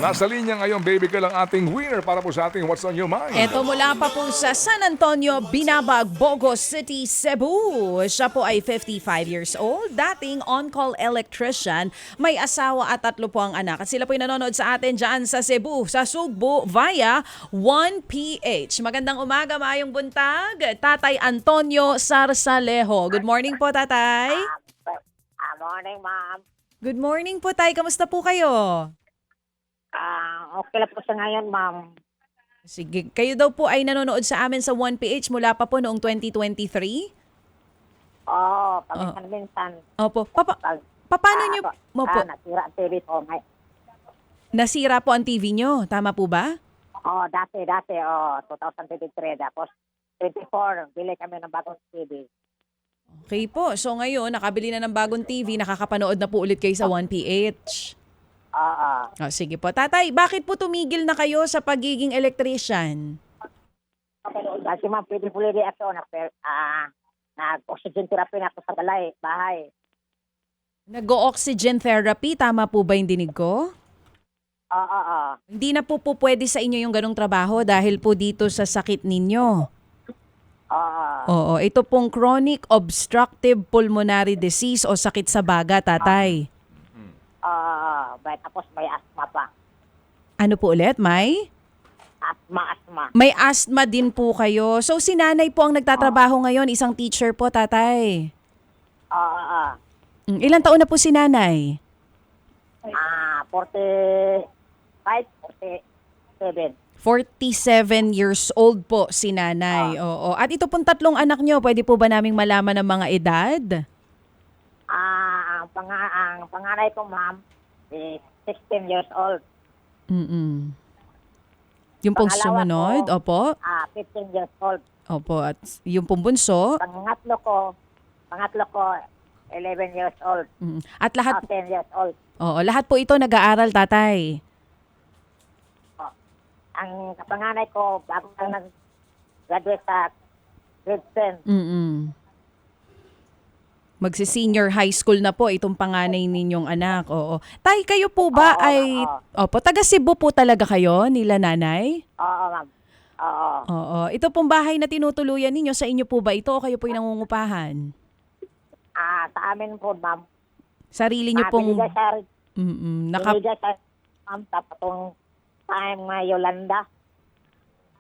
Nasa linya ngayon, baby girl, ang ating winner para po sa ating What's on Your Mind. Ito mula pa po sa San Antonio, Binabag, Bogo City, Cebu. Siya po ay 55 years old, dating on-call electrician, may asawa at 3 po ang anak. At sila po ay nanonood sa atin dyan sa Cebu, sa Sugbo, via 1PH. Magandang umaga, maayong buntag, Tatay Antonio Sarsalejo. Good morning po, Tatay. Morning, ma'am. Good morning po, Tay. Kamusta po kayo? Okay lang po sa ngayon, ma'am. Sige, kayo daw po ay nanonood sa amin sa 1PH mula pa po noong 2023? Oo, paminsan-minsan. Opo. Paano nyo? Opo. Nasira ang TV ko. Nasira po ang TV nyo. Tama po ba? Dati, 2023. Tapos, 24, bili kami ng bagong TV. Okay po. So ngayon, nakabili na ng bagong TV, nakakapanood na po ulit kayo sa 1PH. Sige po. Tatay, bakit po tumigil na kayo sa pagiging electrician? Kasi ma'am, pwede ako nag-oxygen therapy na ako sa bahay. Nag-oxygen therapy, tama po ba yung dinig ko? Hindi na po pwede sa inyo yung ganong trabaho dahil po dito sa sakit ninyo. Oo, ito pong chronic obstructive pulmonary disease o sakit sa baga, tatay. Tapos may asthma pa. Ano po ulit, May? Asthma. May asthma din po kayo. So si nanay po ang nagtatrabaho ngayon, isang teacher po, tatay. Ilang taon na po si nanay? 45, 47. 47 years old po si nanay. Oo. At ito pong 3 anak nyo, pwede po ba naming malaman ng mga edad? Ang panganay ko, ma'am, is 16 years old. Yung pong Pangalawa sumunod, ko, opo. 15 years old. Opo. At yung pong bunso. Pangatlo ko, 11 years old. At lahat, 10 years old. lahat po ito nag-aaral, tatay. Ang kapanganay ko, bago lang nag-graduate sa grade 10. Magsi-senior high school na po itong panganay ninyong anak. Oo. Tay, kayo po ba Opo, taga Cebu po talaga kayo, nila nanay? Oo, ma'am. Oo. Ito pong bahay na tinutuluyan ninyo, sa inyo po ba ito o kayo po yung nangungupahan? Sa amin po, ma'am. Sarili nyo pong... Binigay sa ma'am, tapos time nga Yolanda.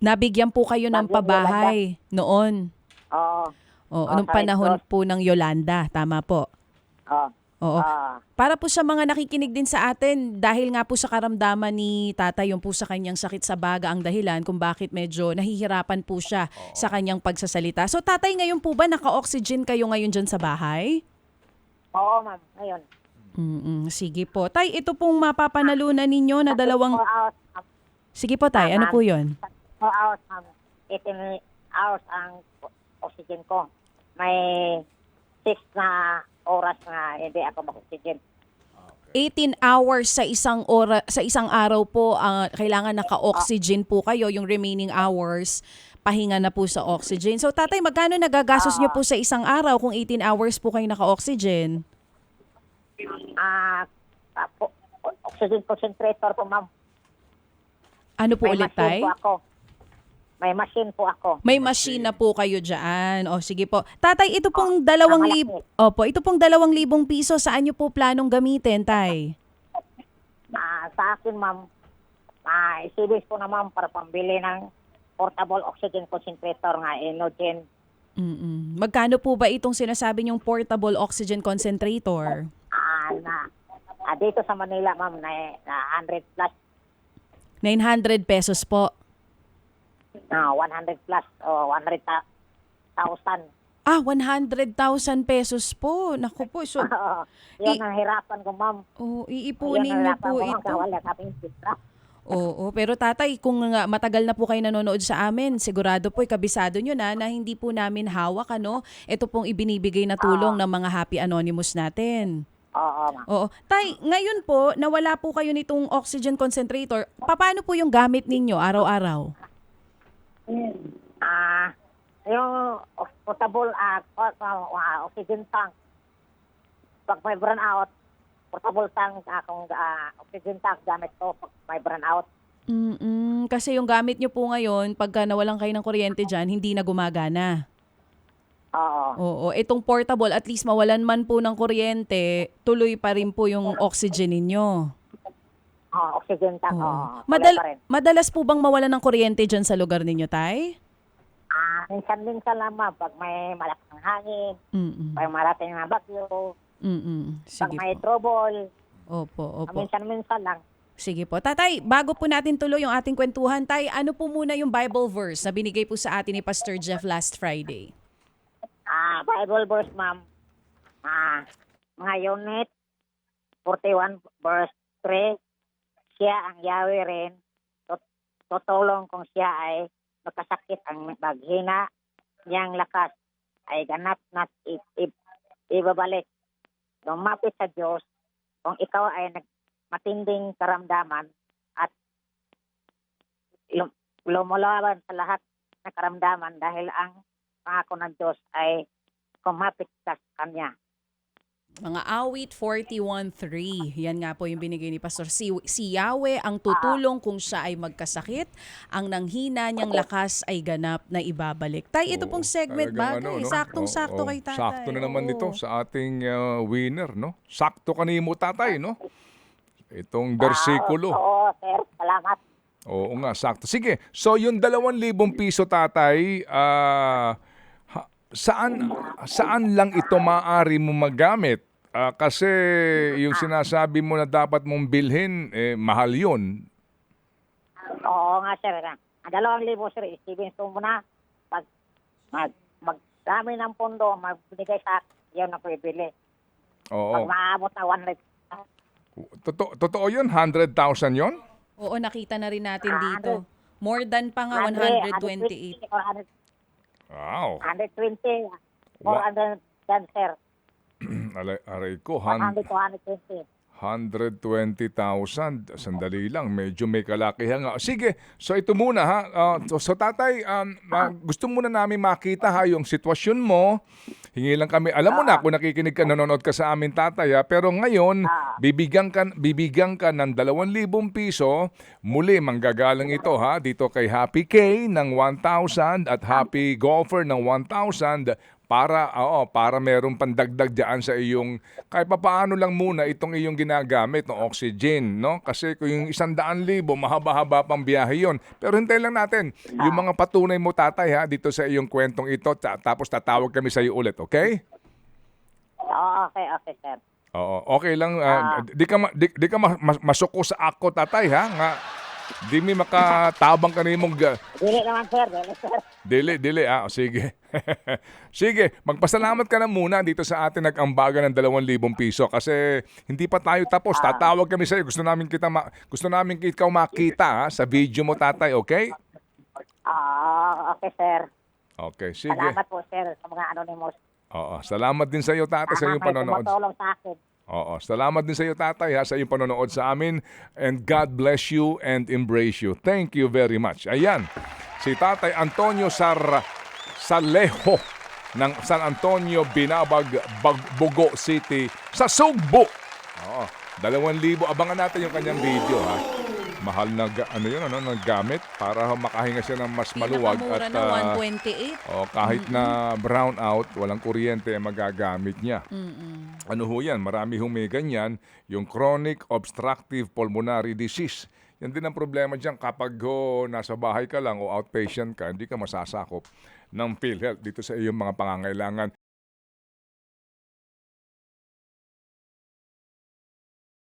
Nabigyan po kayo ng pabahay noon. Oo. Nung panahon po ng Yolanda. Tama po. Oo. Para po sa mga nakikinig din sa atin, dahil nga po sa karamdaman ni tatay, yung po sa kanyang sakit sa baga ang dahilan kung bakit medyo nahihirapan po siya sa kanyang pagsasalita. So tatay, ngayon po ba naka-oxygen kayo ngayon dyan sa bahay? Oo, ma'am. Ngayon. Sige po. Tay, ito pong mapapanalunan ninyo na 2... 4 hours, ma'am. Sige po, tay. Ano po yun? 4 hours, ma'am. 18 hours ang oxygen ko. May 6 na oras na hindi ako mag-oxygen. 18 hours sa isang araw po, kailangan naka-oxygen po kayo. Yung remaining hours, pahinga na po sa oxygen. So tatay, magkano nagagastos nyo po sa isang araw kung 18 hours po kayo naka-oxygen? Oxygen concentrator po, ma'am. Ano po ulit, tay? May machine po ako. May machine na po kayo dyan. O sige po. Tatay, ito pong 2,000... Opo, ito pong 2,000 piso, saan nyo po planong gamitin, tay? Sa akin, ma'am, isibis po na, ma'am, para pambili ng portable oxygen concentrator nga, Inogen. Magkano po ba itong sinasabi nyong portable oxygen concentrator? Dito sa Manila, ma'am, na 100 plus. 900 pesos po. 100 plus o 100,000. 100,000 pesos po. Naku po. So, yun ang hirapan ko, ma'am. Iipunin niyo po ito. Wala kaming pitra. Oo, pero tatay, kung matagal na po kayo nanonood sa amin, sigurado po, kabisado nyo na hindi po namin hawak, ito pong ibinibigay na tulong ng mga Happy Anonymous natin. Oo, ma'am. Oo. Tay, ngayon po, nawala po kayo nitong oxygen concentrator. Paano po yung gamit ninyo araw-araw? Yung portable oxygen tank, pag may burn out, portable tank akong oxygen tank gamit ko pag may brownout. Kasi yung gamit nyo po ngayon, pagka nawalan kayo ng kuryente dyan, hindi na gumagana. Oo. Oo, itong portable, at least mawalan man po ng kuryente, tuloy pa rin po yung oxygen ninyo. Oxygen tank. Oo. Oo. Tuloy pa rin. Madalas po bang mawalan ng kuryente dyan sa lugar ninyo, Tay? Minsan lang ma'am, pag may malakas ng hangin, Mm-mm. pag marating na bagyo, pag Sige may po. trouble, Opo. minsan lang. Sige po. Tatay, bago po natin tuloy yung ating kwentuhan, Tay, ano po muna yung Bible verse na binigay po sa atin ni Pastor Jeff last Friday? Bible verse ma'am, mga unit 41 verse 3, siya ang Yahweh rin, tutulong kung siya ay magkasakit ang maghina, niyang lakas ay ganap na ibabalik. Lumapit sa Diyos kung ikaw ay matinding karamdaman at lumalaban sa lahat ng karamdaman dahil ang pangako ng Diyos ay kumapit ka sa Kanya. Mga awit 41:3. Yan nga po yung binigay ni Pastor. Si Yahweh ang tutulong kung siya ay magkasakit. Ang nanghina niyang lakas ay ganap na ibabalik. Tay, ito pong segment Talagang bagay. Saktong-sakto kay tatay. Sakto na naman Oo. ito sa ating winner, no? Sakto kanimo, tatay, no? Itong bersikulo. Oo, sir. Salamat. Oo nga, sakto. Sige, so yung 2,000 piso, tatay, saan lang ito maaari mo magamit? Kasi yung sinasabi mo na dapat mong bilhin, mahal yun. Oo nga, sir. Ang 2,000, sir, isipin mo na. Pag magdami ng pondo, magbigay sa akin, yun na pwibili. Pag Oo. maabot na 100, Totoo yun? 100,000 yun? Oo, nakita na rin natin dito. More than pa nga 128. 120, Wow. 120, 400 dan, sir. Aray ko, 100 to 120. 120,000. Sandali lang, medyo may kalakihan nga. Sige, so ito muna ha. So tatay, gusto muna namin makita ha yung sitwasyon mo. Hingi lang kami. Alam mo na kung nakikinig ka, nanonood ka sa amin, tatay, ha? Pero ngayon, bibigyan ka ng 2,000 piso. Muli, manggagalang ito ha. Dito kay Happy K ng 1,000 at Happy Golfer ng 1,000 para meron pandagdag diyan sa iyong kahit papaano lang muna itong iyong ginagamit ng oxygen, no? Kasi kung yung 100,000, mahaba-haba pang biyahe yon. Pero hintayin lang natin yung mga patunay mo, tatay, ha, dito sa iyong kwentong ito, tapos tatawag kami sa iyo ulit, okay? Okay, sir. Oo, okay lang. Di ka masuko sa ako, tatay, ha? Nga, di mi makatabang ka nimong Dili naman, sir. Dili. Sige. Sige, magpasalamat ka na muna dito sa atin nag-ambaga ng 2,000 piso kasi hindi pa tayo tapos. Tatawag kami sa iyo. Gusto namin ikaw makita ha, sa video mo, tatay, okay? Okay, sir. Okay, sige. Salamat po, sir, sa mga anonymous. Oo, salamat din sa iyo, tatay, sa iyong panonood. Tumutulong sa akin. Oo, salamat din sa iyo, tatay, ha, sa iyong panonood sa amin. And God bless you and embrace you. Thank you very much. Ayan, si Tatay Antonio Salejo ng San Antonio, Binabag, Bugo City sa Sugbo. Oo, 2,000. Abangan natin yung kanyang video, ha. Mahal na gamit para makahinga siya ng mas maluwag Pinakamura at na 128. kahit na brown out, walang kuryente, magagamit niya. Ano ho yan? Marami hong may ganyan, yung chronic obstructive pulmonary disease. Yan din ang problema dyan kapag nasa bahay ka lang o outpatient ka, hindi ka masasakop ng PhilHealth dito sa iyong mga pangangailangan.